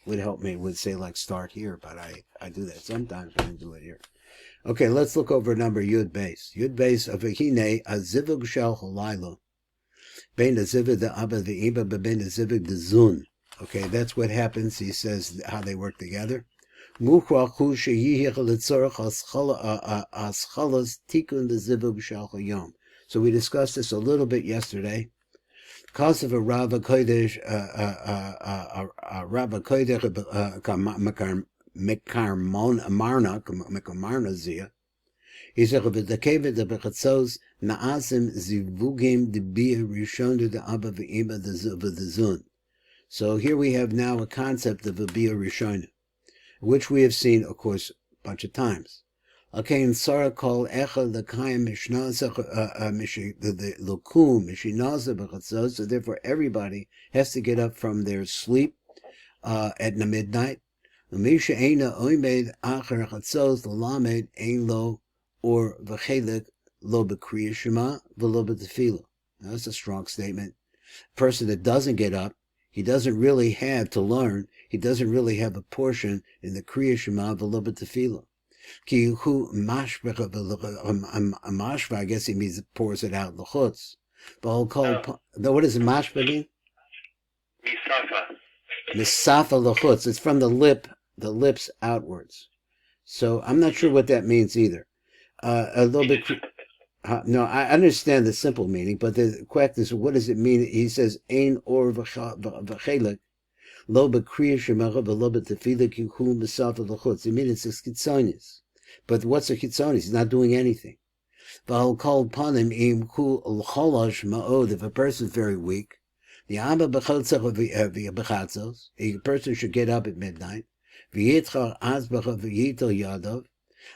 would help me would say like start here, but I do that sometimes. I do it here. Okay, let's look over number Yud Beis. Yud Beis of Ahine Azivug Shel Halaylo. Bein Azivug the Abba the Iba, but Bein Azivug the Zun. Okay, that's what happens. He says how they work together. Mukhwachu sheyichel letzorach aschalas tikun the Zivug Shel Hayom. So we discussed this a little bit yesterday. Because of a Rabba Kodesh, Rabba Kodesh, Mekarmarna Zia. He said, "The Kevin the Bechatzos Naasim Zivugim the Bia Rishon the Abba V'Ima the Zun." So here we have now a concept of a Bia Rishon, which we have seen, of course, a bunch of times. Okay, in Sarah called Echa the Kayim Mishnasa the Lokum Mishinasa Bechatzos. So therefore, everybody has to get up from their sleep at midnight. Misha Eina Oimed Acher Chatzos Lamed Ein Lo or V'Chelik Lo B'Kriya Shema V'Lo B'Tefila. Now that's a strong statement. A person that doesn't get up, he doesn't really have to learn. He doesn't really have a portion in the Kriya Shema V'Lo B'Tefila. Ki hu mashva, I guess he means it pours it out l'chutz. But I'll call. What does mashva mean? Misafa l'chutz. It's from the lips outwards. So I'm not sure what that means either. A little bit. No, I understand the simple meaning, but the question is, what does it mean? He says, "Ein or v'chelik lo b'kriya shemacha v'lo b'tefila ki hu misafa l'chutz." It means it's chitzonis. But what's a chitzonis? He's not doing anything. V'al kol panim im ku l'cholash ma'od. If a person is very weak, the abba b'chatzos, a person should get up at midnight. V'yitchar azbacha v'yitel yadav.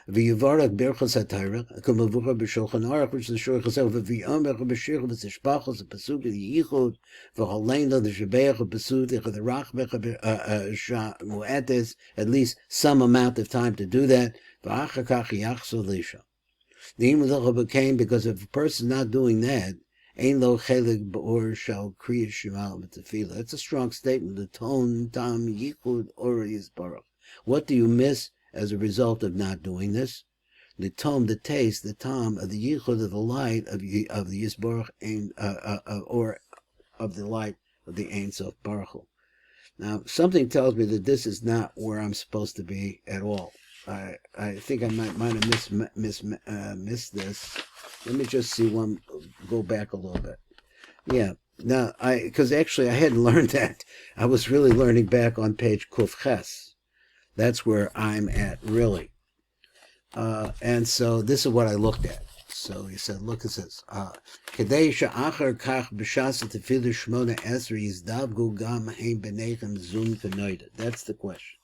V'yivarak berchos hatayra. K'mavucha b'shulchan aruch, which is the shulchan chazal. V'yamech b'shirch v'tishpachos the pasuk of the yichud. V'holein the shebeach of pasuk the rachbech mu'etes. At least some amount of time to do that. V'achakach yachzor lisha. The imadacha became, because if a person not doing that, ein lo chelik b'or shal kriya shema v'tefila. That's a strong statement. The tone tam yichud or yisbarach. What do you miss as a result of not doing this? The tom, the taste, the tom of the yichud of the light of the yisbarach or of the light of the Ein Sof Baruch Hu. Now, something tells me that this is not where I'm supposed to be at all. I think I might have missed this. Let me just see one. Go back a little bit. Yeah. Now, because actually I hadn't learned that. I was really learning back on page Kuf Ches. That's where I'm at, really. And so this is what I looked at. So he said, look at this. Kadei she'achar kach b'shas tefillah shmona esrei yizdavgu gam hein b'neichem zun k'noida. That's the question.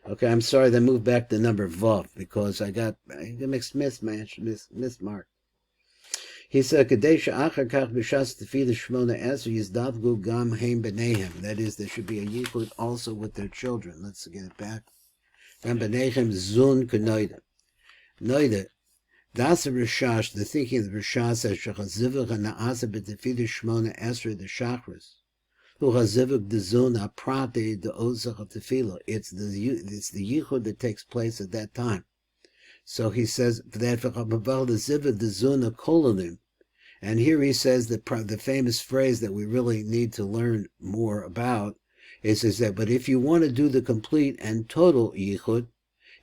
Okay, I'm sorry they moved back the number Vav because I got mixed mismarked. He said, Kadei she'achar kach b'shas tefillah shmona esrei yizdavgu gam hein b'neihem. That is, there should be a yichud also with their children. Let's get it back. Gam b'neichem zun k'noida. Noida. That's a Rishash, the thinking of the Rishash says, Shechazivuk ha'na'asa b'tefillah shmona esrei the Shachris. Uchazivuk d'zun ha'prati d'ozach ha'tefillah. It's the yichud that takes place at that time. So he says that v'chabaval d'zivuk d'zun ha'kolonim. And here he says that the famous phrase that we really need to learn more about is that, but if you want to do the complete and total yichud,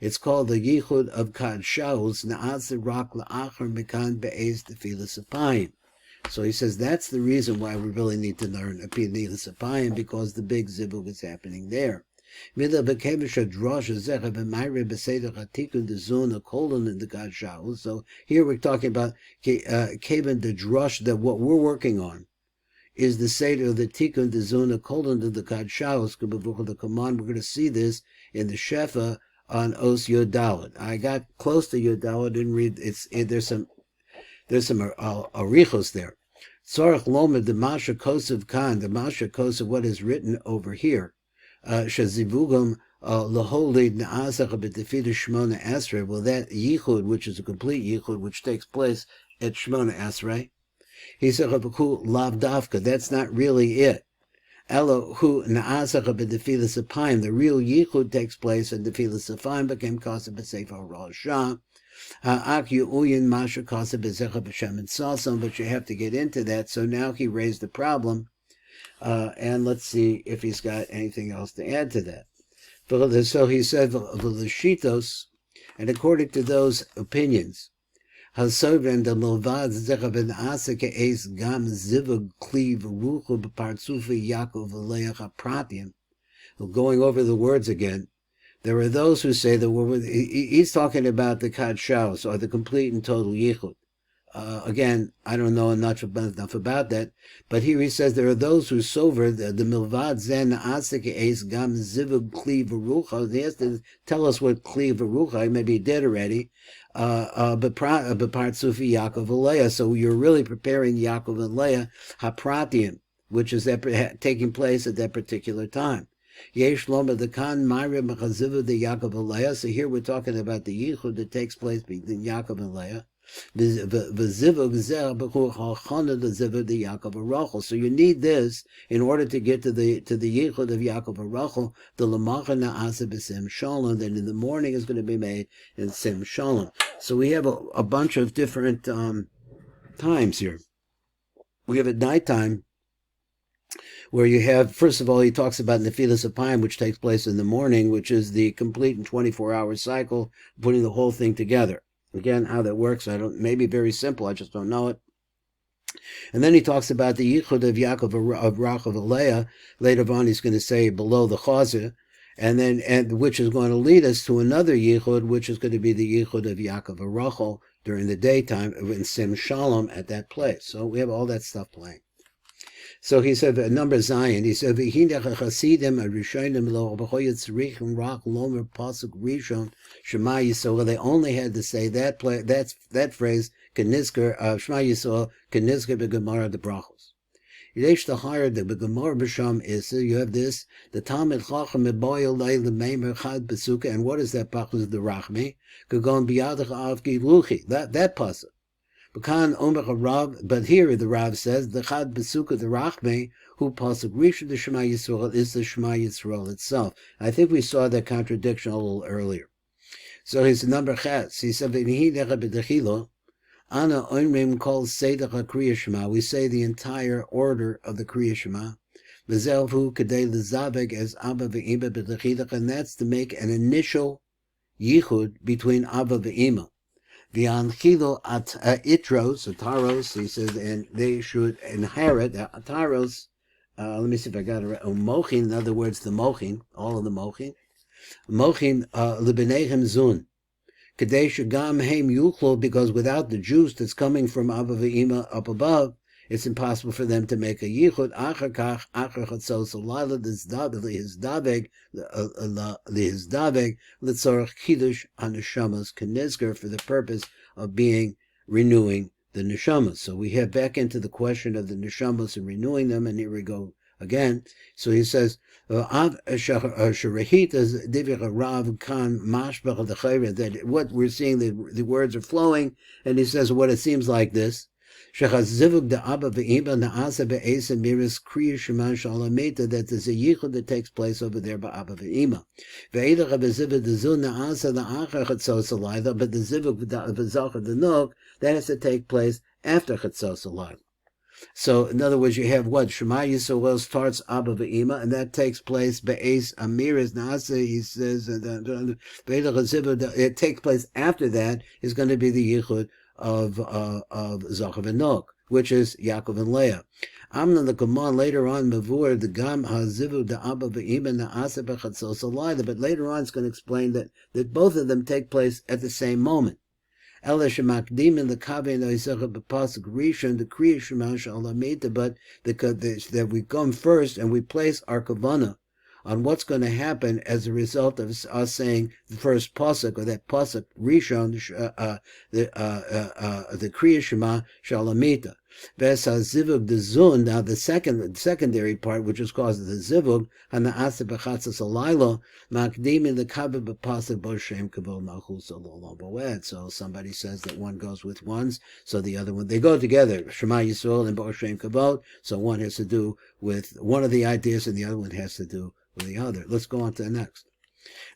it's called the Yichud of Kad Shaus Na'atzir Rak La'achar Mekan Be'ez Tefilas Apayim. So he says that's the reason why we really need to learn Tefilas Apayim, because the big zivug is happening there. So here we're talking about Kevin the drush, that what we're working on is the Seder of the Tikkun the Zuna Kolon of the Kad Shaus. The command, we're going to see this in the Shefa on Os Yodalad. I got close to Yodalad, didn't read. There's some arichos there. Tzorach lomed the Masha Kosev Khan, the Masha Kosev, what is written over here. Shazivugam laholid naasach b'tefillah shmona esrei. Well, that yichud, which is a complete yichud, which takes place at Shmona Esrei, he said lav davka. That's not really it. Elo hu na'asach b'defilas apayim. The real yichud takes place in defilas apayim, became kasa b'sefer Rosh Hashanah. But you have to get into that. So now he raised the problem, and let's see if he's got anything else to add to that. So he said, and according to those opinions, going over the words again, there are those who say that he's talking about the Kadshaus, or the complete and total Yichud. Again, I don't know enough about that, but here he says there are those who sover the milvad zen asik es gam zivug kli v'rucha. He has to tell us what kli v'rucha. Maybe he did already. But partzufi Yaakov and Leah. So you're really preparing Yaakov and Leah hapratium, which is taking place at that particular time. Yesh loma the kan myra mechaziva the Yaakov and Leah. So here we're talking about the yichud that takes place between Yaakov and Leah. So you need this in order to get to the yichud of Yaakov and Rachel. The lamacha na'asa b'sim shalom, that in the morning is going to be made in sim shalom. So we have a bunch of different times here. We have at nighttime, where you have, first of all, he talks about Nefilas Apayim, which takes place in the morning, which is the complete and 24-hour cycle, putting the whole thing together. Again, how that works, maybe very simple, I just don't know it. And then he talks about the Yichud of Yaakov of Rachel and Leah. Later on, he's going to say below the Chazir, and which is going to lead us to another Yichud, which is going to be the Yichud of Yaakov and Rachel during the daytime in Sim Shalom at that place. So we have all that stuff playing. So he said, number Zion, he said, Shema Yisrael. They only had to say that phrase, Shema Yisrael, Kenizker b'Gemara de Brachos. Yesh the higher the b'Gemara b'Sham is, you have this, the Talmud Chacham Eboyel Leil Meimer Chad Besuka, and what is that Pachus the Rachmi? Kagon Biyadach Av Giluchi, that pasuk. But here the Rav says the Chad Besuka the Rachme, who pasuk Risha the Shema Yisrael, is the Shema Yisrael itself. I think we saw that contradiction a little earlier. So his number Ches. He said Ana Oimrim calls Sedach Kriya Shema. We say the entire order of the Kriya Shema. V'zelhu Kadei L'Zaveg as Abba v'Ima b'Dechilach, and that's to make an initial yichud between Abba v'Ima. V'anchilo at itros, ataros, he says, and they should inherit ataros. Let me see if I got it right. Mochin, in other words, the mochin, all of the mochin. Mochin lebenechem zun. Kadesh gam heim yuchlo, because without the juice that's coming from Abba v'Ima up above, it's impossible for them to make a yichud. Achar kach, achar chatzos alayla, lihizdaveg, litzorach kiddush haneshamos kenizger, for the purpose of renewing the neshamas. So we head back into the question of the neshamas and renewing them, and here we go again. So he says, that what we're seeing, the words are flowing, and he says what it seems like this. That there's a yichud that takes place over there by Abba ve'Ima. But the zivug the nok, that has to take place after Chatzos Alayla. So, in other words, you have what? Shema Yisrael starts Abba ve'Ima, and that takes place Be'ez Amiris Nasa, he says, it takes place after that is going to be the yichud of Zachav and Nog, which is Yaakov and Leah. Amnon the Gaman later on Mavur the Gam Hazivu the Abba ve'Ima Na'asa b'Chatzos Alayla, but later on it's going to explain that both of them take place at the same moment. Ela shemakdim in the kaven oisach b'pasuk rishon the kriya shema shalamita, but that we come first and we place our kavana on what's going to happen as a result of us saying the first pasuk, or that pasuk rishon, the kriya shema shalamita. V'esa zivug the zun. Now the secondary part, which is caused the zivug, hanaasa b'chatzas alaylo, makdimin the kabel b'pasuk b'shem kabel malchus alolom bo'ed. So somebody says that one goes with ones, so the other one, they go together, Shema Yisrael and b'shem kabel. So one has to do with one of the ideas, and the other one has to do with the other. Let's go on to the next.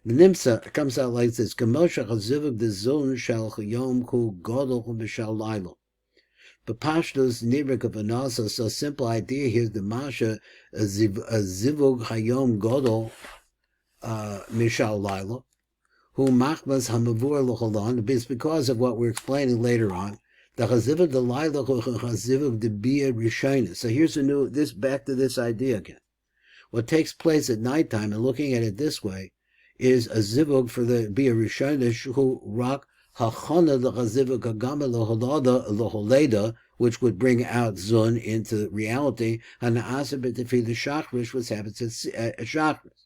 Nimsa comes out like this: Gemosha chazivug the zun shel yom ku godol b'shal laylo. But Pashtos Nibrik of Anasa, so simple idea here is the Masha Zivug Hayom Godol Mishal Laila, who Machmas Hamavur Lochalon, it's because of what we're explaining later on. The Chazivug the Laila Chazivug the Bia Rishina. So here's back to this idea again. What takes place at nighttime, and looking at it this way, is a Zivug for the Bia Rishina who rock Hachana the Chazivuk Agama Loholeda, which would bring out Zun into reality, and the Asabit the Shachrish, which happens at Shachrish.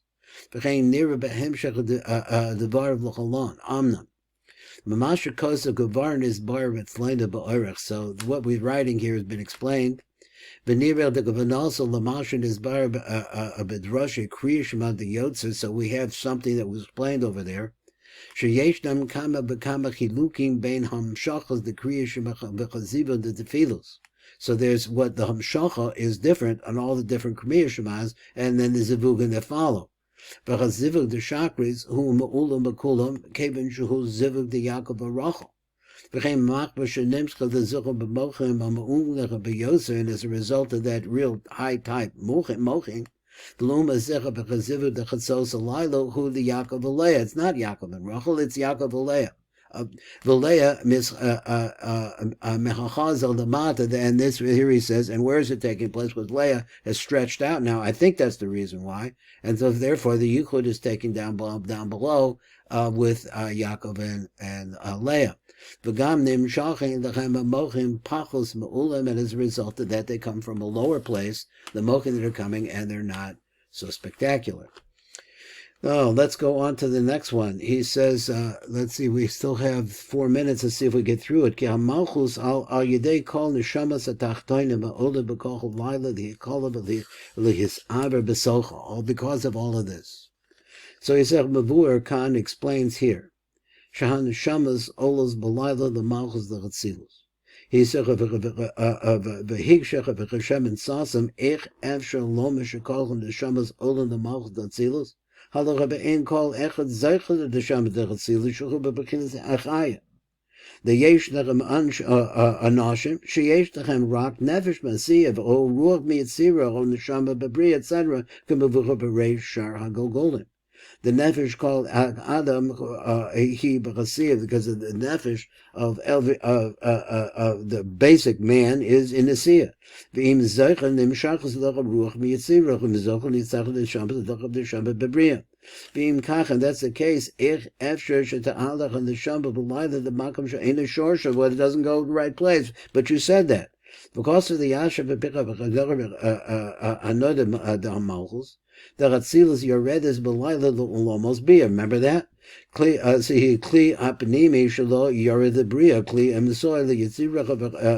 V'chein nira behemshech the bar of Lochalon, Amnon. Mamasha Kosa Gavarn is bar Vitzlenda Ba'orech. So what we're writing here has been explained. V'nira the Gavanasa Lamashin is bar Bedroshe Kriyashma the Yotzer. So we have something that was explained over there. Sheyeshnam kama bekama chilukim bein hamshachas the kriya shemachaziva the tefillos. So there's what the hamshacha is different on all the different kriya shemas, and then the zivugim that follow. Bechazivug the shakris hu ma'ulam b'kulam kevin shehu zivug the Yaakov arachel. V'chein machba shenimska the zuchah b'mochim ha'ma'ulecha b'yoser, and as a result of that real high type moching. The Luma Zecha Bechazivu the Chatzos Alaylo who the Yaakov Aleah. It's not Yaakov and Rachel, it's Yaakov Aleah. Valeah mis Mechachaz al Lamata, and this here he says, and where is it taking place? Because Leah has stretched out now. I think that's the reason why. And so therefore the Yichud is taken down below with Yaakov and Leah. V'gam nimshachin lechem mochim pachos meulam, and as a result of that, they come from a lower place, the mochim that are coming, and they're not so spectacular. Oh, let's go on to the next one. He says, let's see, we still have 4 minutes. Let's see if we get through it. Ki hamalchus al yedei kol neshamas atachtonim ha'olah b'kochel laila l'hikolav l'hisaver b'socha, all because of all of this. So he said, Mavur Khan explains here. Shahan Shamas Olas Balayla the Malchus the Chatzilus. He said V'higshach of Hashem and Sasam Ech Afshar Lomish Shakolchem the Shamas Olas the Malchus the Chatzilus. Halach Be'en Kol Echad Zeichel the Shamas the Chatzilus Shuchu Be'Bechinas Achaya. The Yesh Nechem Anashim Sheyesh Nechem Rak Nefesh Masiyev O Ruach Miyitzira O Neshama Bebri etc. K'Mevucha B'Reish Shar HaGolgolim. The nefesh called Adam he b'chasiv, because of the nefesh of the basic man is in the siyah. V'im zeichen nimshachas l'chav ruach miyitzirach v'mizochen yitzachas l'shabbos l'chav l'shabbos b'briya. V'im kach, and that's the case. Ich efsher sheta'alach and the shabbos b'layla the makam she'ena shorsha, where it doesn't go to the right place. But you said that because of the yashav v'picha v'chagav anodim malchus. The Chatzilus Yored is Belayla L'Ulamos Bia. Remember that? Kli Apnimi Shalo Yored the Bria Kli Emsoy the Yitzirach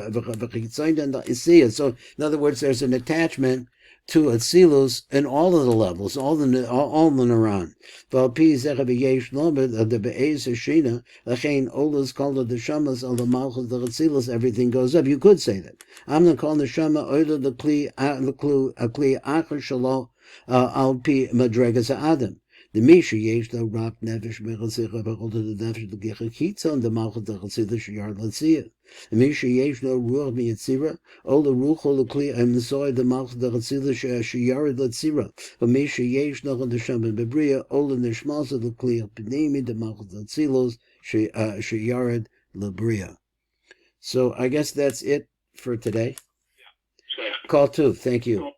V'Chitzayin and the Isiyah. So in other words, there's an attachment to Atzilus in all of the levels, all the Naran. V'Alpi Zecha V'Yesh Lomer the Be'ez Hashina Lachein Olas called the Shamas al the Malchus the Atzilus. Everything goes up. You could say that. I'm not calling the Shama Oila the Kli Achar Shalo. Al-pi madregas Adam. The Misha yesh the rak nefesh mechasicha bechol to the nefesh the gechakitza and the malchut the chatzila shiyar l'tziyah. The Misha yesh no ruach miyitzira ol the ruch ol the kli emsoy the malchut the chatzila shiyar l'tzira. The Misha yesh no the shaman bebriya ol the nishmas of the kli pnimi the malchut the tzilos shiyar l'briya. So I guess that's it for today. Call 2. Thank you.